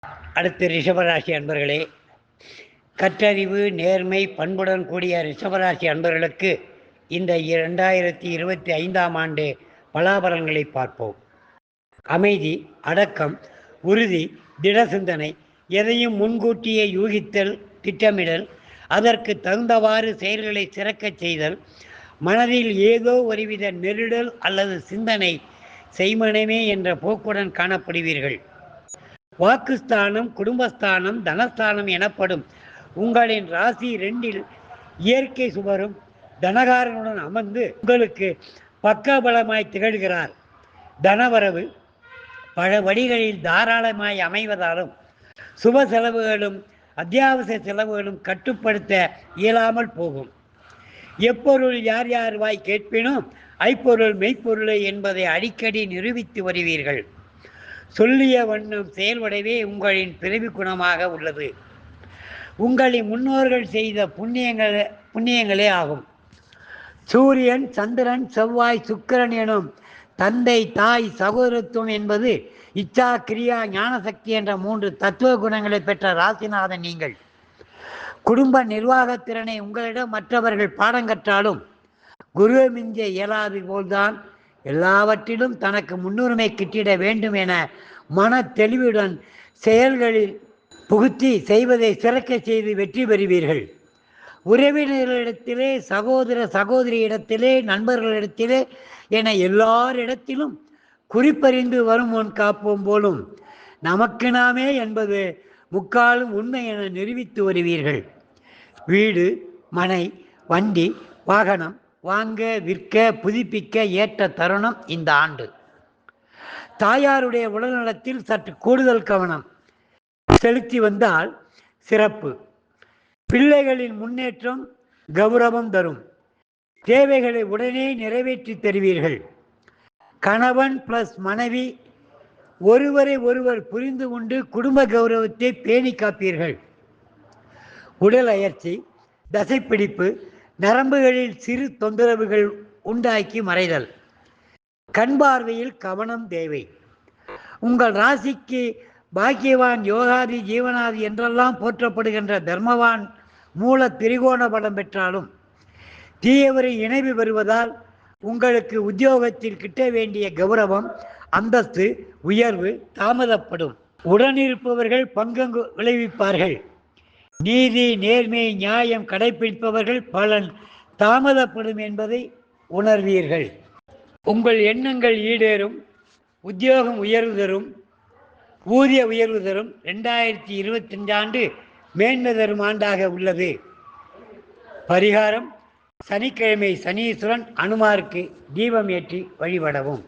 அடுத்து ரிஷபராசி அன்பர்களே, கற்றறிவு நேர்மை பண்புடன் கூடிய ரிஷபராசி அன்பர்களுக்கு இந்த 2025ஆம் ஆண்டு பலாபலன்களை பார்ப்போம். அமைதி, அடக்கம், உறுதி, திட சிந்தனை, எதையும் முன்கூட்டியே யூகித்தல், திட்டமிடல், அதற்கு தகுந்தவாறு செயல்களை சிறக்கச் செய்தல், மனதில் ஏதோ ஒருவித நெருடல் அல்லது சிந்தனை செய்மனமே என்ற போக்குடன் காணப்படுவீர்கள். வாக்குஸ்தானம், குடும்பஸ்தானம், தனஸ்தானம் எனப்படும் உங்களின் ராசி 2இல் இயற்கை சுவரும் தனகாரனுடன் அமர்ந்து உங்களுக்கு பக்கபலமாய் திகழ்கிறார். தனவரவு பல வழிகளில் தாராளமாய் அமைவதாலும் சுப செலவுகளும் அத்தியாவசிய செலவுகளும் கட்டுப்படுத்த இயலாமல் போகும். எப்பொருள் யார் யார் வாய் கேட்பினும் ஐப்பொருள் மெய்ப்பொருளை என்பதை அடிக்கடி நிரூபித்து வருவீர்கள். சொல்லிய வண்ணம் செயல்படவே உங்களின் பிறவி குணமாக உள்ளது. உங்களின் முன்னோர்கள் செய்த புண்ணியங்களே ஆகும். சூரியன், சந்திரன், செவ்வாய், சுக்கிரன் எனும் தந்தை, தாய், சகோதரத்துவம் என்பது இச்சா, கிரியா, ஞானசக்தி என்ற 3 தத்துவ குணங்களை பெற்ற ராசிநாதன் நீங்கள். குடும்ப நிர்வாகத்திறனை உங்களிடம் மற்றவர்கள் பாடம் கற்றாலும் குருவை மிஞ்ச இயலாது போல்தான் எல்லாவற்றிலும் தனக்கு முன்னுரிமை கிட்டிட வேண்டும் என மன தெளிவுடன் செயல்களில் புகுத்தி செய்வதை சிறக்க செய்து வெற்றி பெறுவீர்கள். உறவினர்களிடத்திலே, சகோதரியிடத்திலே, நண்பர்களிடத்திலே என எல்லாரிடத்திலும் குறிப்பறிந்து வரும் முன் காப்போம் போலும் நமக்கு நாமே என்பது முக்காலும் உண்மை என நிரூபித்து வருவீர்கள். வீடு, மனை, வண்டி, வாகனம் வாங்க, விற்க, புதுப்பிக்க ஏற்ற தருணம் இந்த ஆண்டு. தாயாருடைய உடல்நலத்தில் சற்று கூடுதல் கவனம் செலுத்தி வந்தால் சிறப்பு. பிள்ளைகளின் முன்னேற்றம் கௌரவம் தரும். தேவைகளை உடனே நிறைவேற்றி தருவீர்கள். கணவன் பிளஸ் மனைவி ஒருவரை ஒருவர் புரிந்து கொண்டு குடும்ப கௌரவத்தை பேணி காப்பீர்கள். உடல் அயற்சி, தசைப்பிடிப்பு, நரம்புகளில் சிறு தொந்தரவுகள் உண்டாக்கி மறைதல். கண் பார்வையில் கவனம் தேவை. உங்கள் ராசிக்கு பாக்கியவான், யோகாதி, ஜீவனாதி என்றெல்லாம் போற்றப்படுகின்ற தர்மவான் மூல திரிகோண பலம் பெற்றாலும் தீயவரை இணைவு பெறுவதால் உங்களுக்கு உத்தியோகத்தில் கிட்ட வேண்டிய கௌரவம், அந்தஸ்து, உயர்வு தாமதப்படும். உடனிருப்பவர்கள் பங்கு விளைவிப்பார்கள். நீதி, நேர்மை, நியாயம் கடைபிடிப்பவர்கள் பலன் தாமதப்படும் என்பதை உணர்வீர்கள். உங்கள் எண்ணங்கள் ஈடேறும். உத்தியோகம் உயர்வு தரும். ஊதிய உயர்வு தரும். 2025 ஆண்டு மேன்மை தரும் ஆண்டாக உள்ளது. பரிகாரம்: சனிக்கிழமை சனீஸ்வரன் அனுமாருக்கு தீபம் ஏற்றி வழிபடவும்.